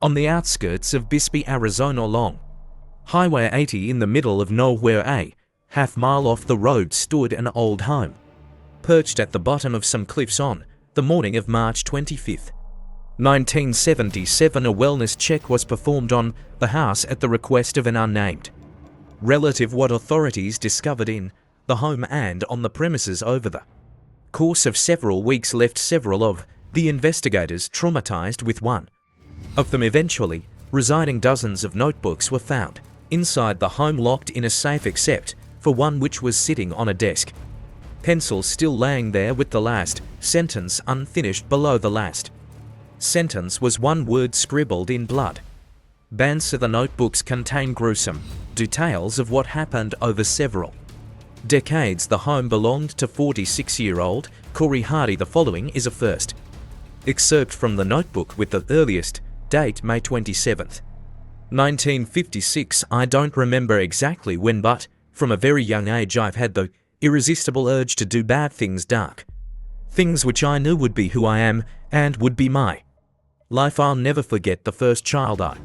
On the outskirts of Bisbee, Arizona along Highway 80 in the middle of nowhere, a half-mile off the road, stood an old home, perched at the bottom of some cliffs on the morning of March 25, 1977. A wellness check was performed on the house at the request of an unnamed relative. What authorities discovered in the home and on the premises over the course of several weeks left several of the investigators traumatized, with one of them eventually residing. Dozens of notebooks were found inside the home, locked in a safe except for one which was sitting on a desk, pencil still laying there with the last sentence unfinished. Below the last sentence was one word scribbled in blood. Bands of the notebooks contain gruesome details of what happened over several decades. The home belonged to 46-year-old Corey Hardy. The following is a first excerpt from the notebook with the earliest date May 27, 1956. I don't remember exactly when, but from a very young age I've had the irresistible urge to do bad things, dark things which I knew would be who I am and would be my life. I'll never forget the first child I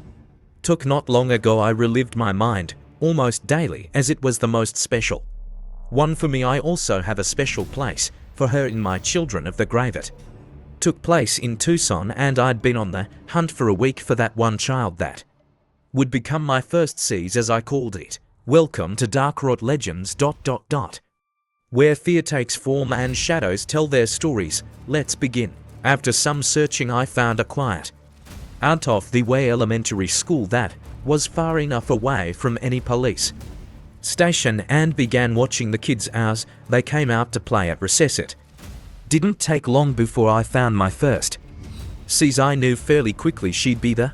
took not long ago. I relived my mind almost daily as it was the most special one for me. I also have a special place for her in my Children of the Grave. It took place in Tucson, and I'd been on the hunt for a week for that one child that would become my first seas, as I called it. Welcome to Dark Rot Legends. Where fear takes form and shadows tell their stories. Let's begin. After some searching I found a quiet, out of the way elementary school that was far enough away from any police station, and began watching the kids as they came out to play at recess. It didn't take long before I found my first seas. I knew fairly quickly she'd be the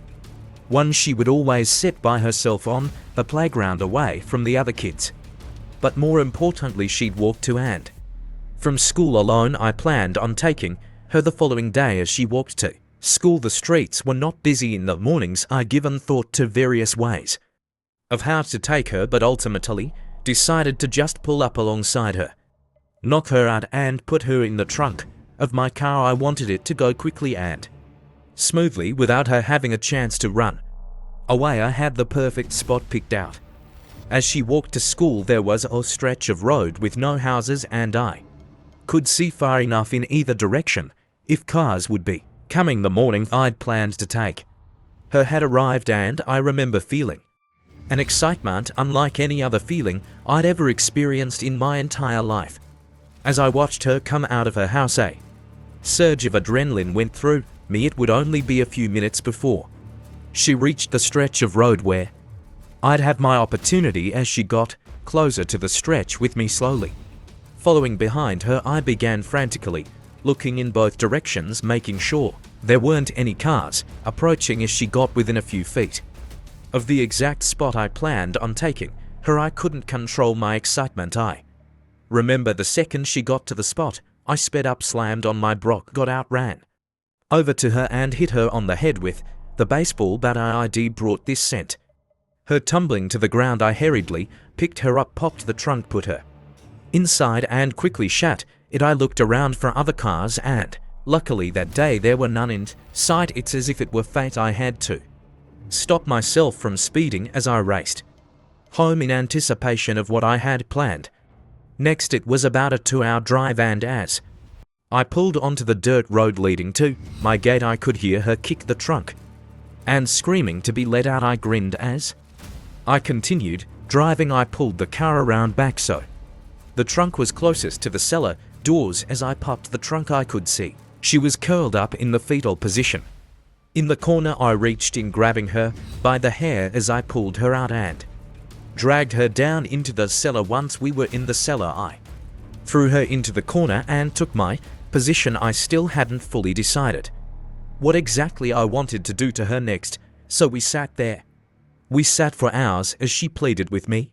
one. She would always sit by herself on the playground away from the other kids. But more importantly, she'd walk to and from school alone. I planned on taking her the following day as she walked to school. The streets were not busy in the mornings. I'd given thought to various ways of how to take her, but ultimately decided to just pull up alongside her, knock her out, and put her in the trunk of my car. I wanted it to go quickly and smoothly without her having a chance to run away. I had the perfect spot picked out. As she walked to school, there was a stretch of road with no houses, and I could see far enough in either direction if cars would be coming. The morning I'd planned to take her had arrived, and I remember feeling an excitement unlike any other feeling I'd ever experienced in my entire life. As I watched her come out of her house, a surge of adrenaline went through me. It would only be a few minutes before she reached the stretch of road where I'd have my opportunity. As she got closer to the stretch with me slowly following behind her, I began frantically looking in both directions, making sure there weren't any cars approaching. As she got within a few feet of the exact spot I planned on taking her, I couldn't control my excitement. I remember the second she got to the spot, I sped up, slammed on my brake, got out, ran over to her, and hit her on the head with the baseball bat. I brought this sent her tumbling to the ground. I hurriedly picked her up, popped the trunk, put her inside, and quickly shut it. I looked around for other cars, and luckily that day there were none in sight. It's as if it were fate. I had to stop myself from speeding as I raced home in anticipation of what I had planned. Next, it was about a 2-hour drive, and as I pulled onto the dirt road leading to my gate, I could hear her kick the trunk and screaming to be let out. I grinned as I continued driving. I pulled the car around back so the trunk was closest to the cellar doors. As I popped the trunk, I could see she was curled up in the fetal position in the corner. I reached in, grabbing her by the hair as I pulled her out and dragged her down into the cellar. Once we were in the cellar, I threw her into the corner and took my position. I still hadn't fully decided what exactly I wanted to do to her next, so we sat there. We sat for hours as she pleaded with me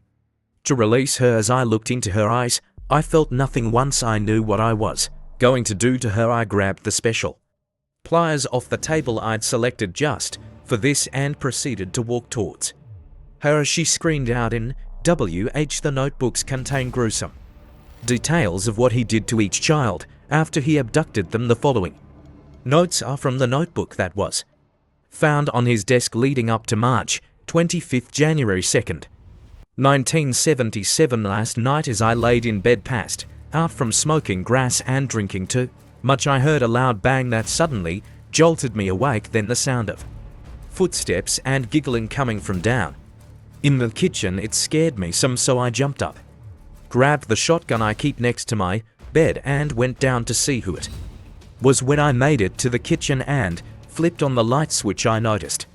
to release her. As I looked into her eyes, I felt nothing. Once I knew what I was going to do to her, I grabbed the special pliers off the table I'd selected just for this and proceeded to walk towards her. As she screamed out in WH, the notebooks contain gruesome details of what he did to each child after he abducted them. The following notes are from the notebook that was found on his desk leading up to March 25th, January 2nd, 1977. Last night as I laid in bed passed out from smoking grass and drinking too much, I heard a loud bang that suddenly jolted me awake, then the sound of footsteps and giggling coming from down in the kitchen. It scared me some, so I jumped up, grabbed the shotgun I keep next to my bed and went down to see who it was. When I made it to the kitchen and flipped on the light switch, I noticed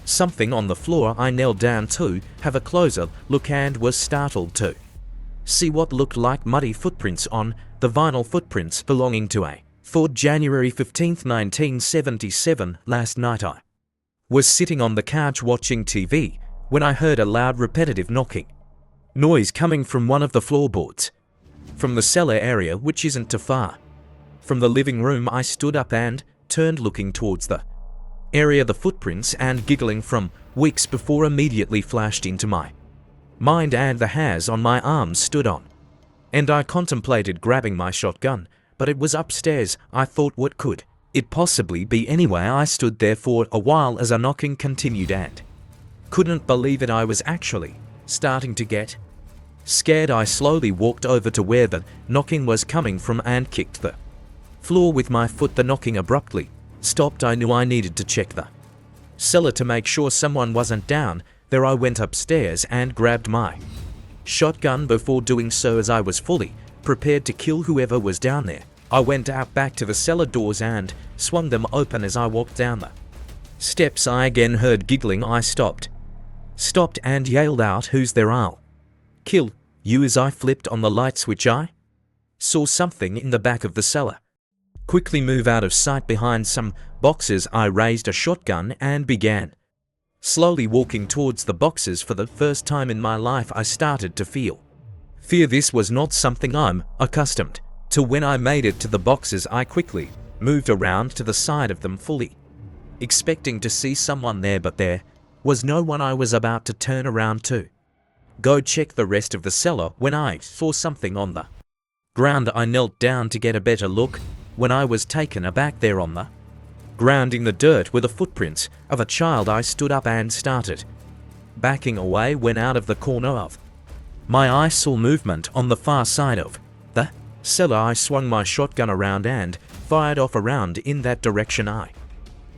something on the floor. I knelt down to have a closer look and was startled to see what looked like muddy footprints on the vinyl, footprints belonging to a Ford. January 15th, 1977. Last night I was sitting on the couch watching TV when I heard a loud repetitive knocking noise coming from one of the floorboards from the cellar area, which isn't too far from the living room. I stood up and turned, looking towards the area the footprints and giggling from weeks before immediately flashed into my mind, and the hairs on my arms stood on, and I contemplated grabbing my shotgun, but it was upstairs. I thought, what could it possibly be anyway? I stood there for a while as a knocking continued and couldn't believe it. I was actually starting to get scared. I slowly walked over to where the knocking was coming from and kicked the floor with my foot. The knocking abruptly stopped. I knew I needed to check the cellar to make sure someone wasn't down there. I went upstairs and grabbed my shotgun. Before doing so, as I was fully prepared to kill whoever was down there, I went out back to the cellar doors and swung them open. As I walked down the steps, I again heard giggling. I stopped and yelled out, "Who's there? I'll kill you." As I flipped on the light switch, I saw something in the back of the cellar quickly move out of sight behind some boxes. I raised a shotgun and began slowly walking towards the boxes. For the first time in my life, I started to feel fear. This was not something I'm accustomed to. When I made it to the boxes, I quickly moved around to the side of them, fully expecting to see someone there, but there was no one. I was about to turn around to go check the rest of the cellar when I saw something on the ground. I knelt down to get a better look. When I was taken aback, there on the ground in the dirt were the footprints of a child. I stood up and started backing away when out of the corner of my eye saw movement on the far side of the cellar. I swung my shotgun around and fired off around in that direction. I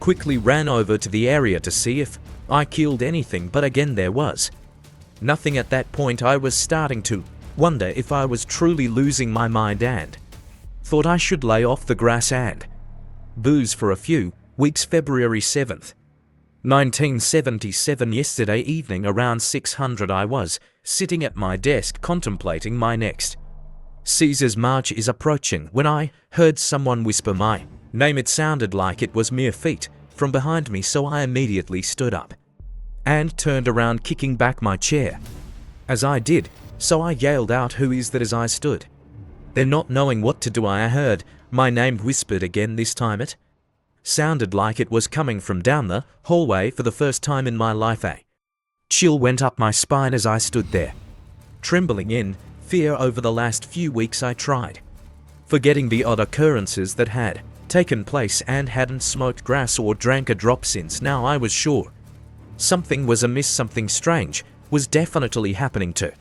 quickly ran over to the area to see if I killed anything, but again there was nothing. At that point, I was starting to wonder if I was truly losing my mind and thought I should lay off the grass and booze for a few weeks. February 7th, 1977. Yesterday evening around 600, I was sitting at my desk contemplating my next Caesar's march is approaching when I heard someone whisper my name. It sounded like it was mere feet from behind me, so I immediately stood up and turned around, kicking back my chair. As I did so, I yelled out, "Who is that?" as I stood there not knowing what to do. I heard my name whispered again. This time it sounded like it was coming from down the hallway. For the first time in my life, a chill went up my spine as I stood there, trembling in fear. Over the last few weeks, I tried forgetting the odd occurrences that had taken place and hadn't smoked grass or drank a drop since. Now I was sure something was amiss. Something strange was definitely happening to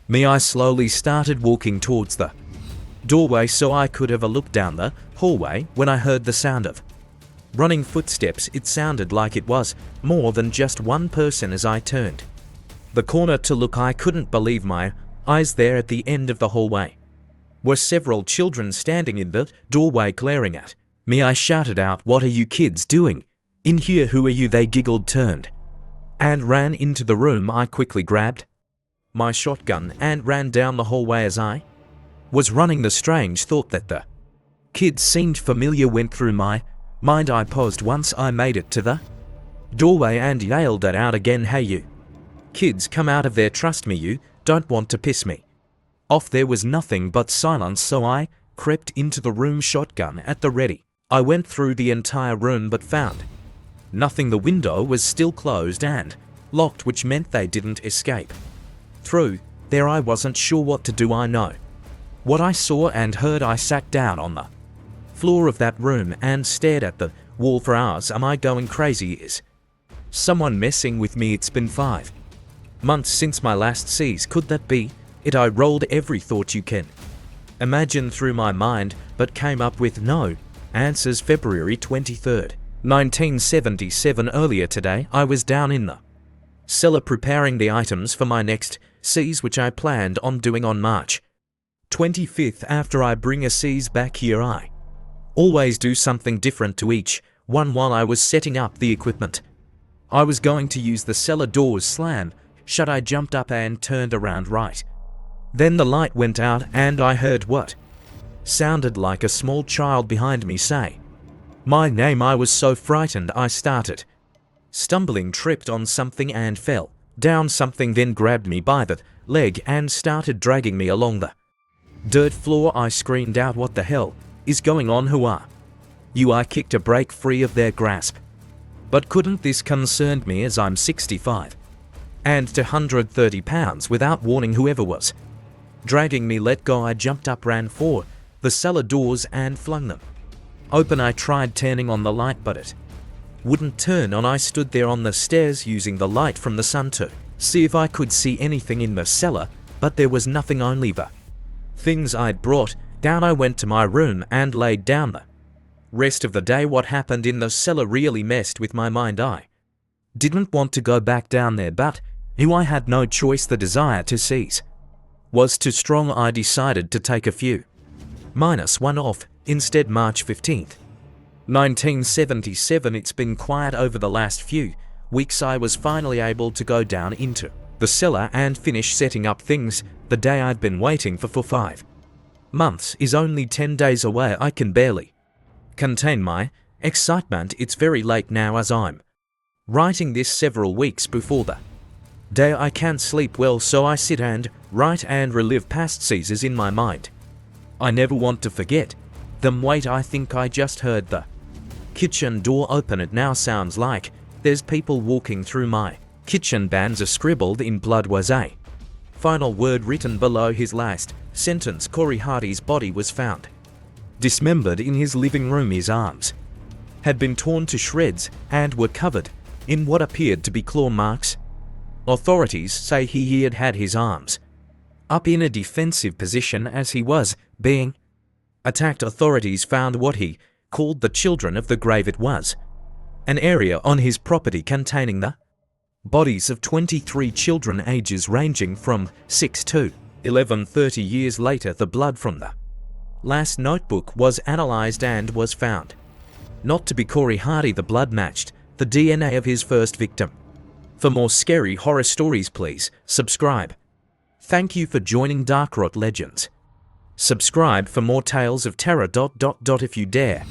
me. I slowly started walking towards the doorway so I could have a look down the hallway when I heard the sound of running footsteps. It sounded like it was more than just one person. As I turned the corner to look, I couldn't believe my eyes. There at the end of the hallway were several children standing in the doorway glaring at me. I shouted out, "What are you kids doing in here? Who are you?" They giggled, turned and ran into the room. I quickly grabbed my shotgun and ran down the hallway. As I was running, the strange thought that the kids seemed familiar went through my mind. I paused once I made it to the doorway and yelled it out again, "Hey you kids, come out of there. Trust me, you don't want to piss me off." There was nothing but silence, so I crept into the room, shotgun at the ready. I went through the entire room but found nothing. The window was still closed and locked, which meant they didn't escape through there. I wasn't sure what to do. I know what I saw and heard. I sat down on the floor of that room and stared at the Wall for hours. Am I going crazy? Is someone messing with me? It's been 5 months since my last seas. Could that be it? I rolled every thought you can imagine through my mind, but came up with no answers. February 23rd, 1977. Earlier today, I was down in the cellar preparing the items for my next seas, which I planned on doing on March 25th. After I bring a seas back here, I always do something different to each one. While I was setting up the equipment I was going to use, the cellar doors slam shut. I jumped up and turned around. Right then the light went out and I heard what sounded like a small child behind me say my name. I was so frightened I started stumbling, tripped on something and fell down. Something then grabbed me by the leg and started dragging me along the dirt floor. I screamed out, "What the hell is going on? Who are you?" I kicked a break free of their grasp. But couldn't. This concerned me as I'm 65 and 230 pounds. Without warning, whoever was dragging me let go. I jumped up, ran for the cellar doors and flung them open. I tried turning on the light, but it wouldn't turn on. I stood there on the stairs using the light from the sun to see if I could see anything in the cellar, but there was nothing, only the things I'd brought down. I went to my room and laid down the rest of the day. What happened in the cellar really messed with my mind. I didn't want to go back down there, but I had no choice. The desire to seize was too strong. I decided to take a few -1 off instead. March 15th, 1977. It's been quiet over the last few weeks. I was finally able to go down into the cellar and finish setting up things. The day I'd been waiting for 5 months is only 10 days away. I can barely contain my excitement. It's very late now as I'm writing this, several weeks before the day I can't sleep well, so I sit and write and relive past seasons in my mind. I never want to forget them. Wait, I think I just heard the kitchen door open. It now sounds like there's people walking through my kitchen. Bands are scribbled in blood was a final word written below his last sentence. Corey Hardy's body was found dismembered in his living room. His arms had been torn to shreds and were covered in what appeared to be claw marks. Authorities say he had had his arms up in a defensive position as he was being attacked. Authorities found what he called the children of the grave. It was an area on his property containing the bodies of 23 children, ages ranging from 6 to 11. 30 years later, the blood from the last notebook was analyzed and was found not to be Corey Hardy. The blood matched the DNA of his first victim. For more scary horror stories, please subscribe. Thank you for joining Dark Rot Legends. Subscribe for more tales of terror. If you dare.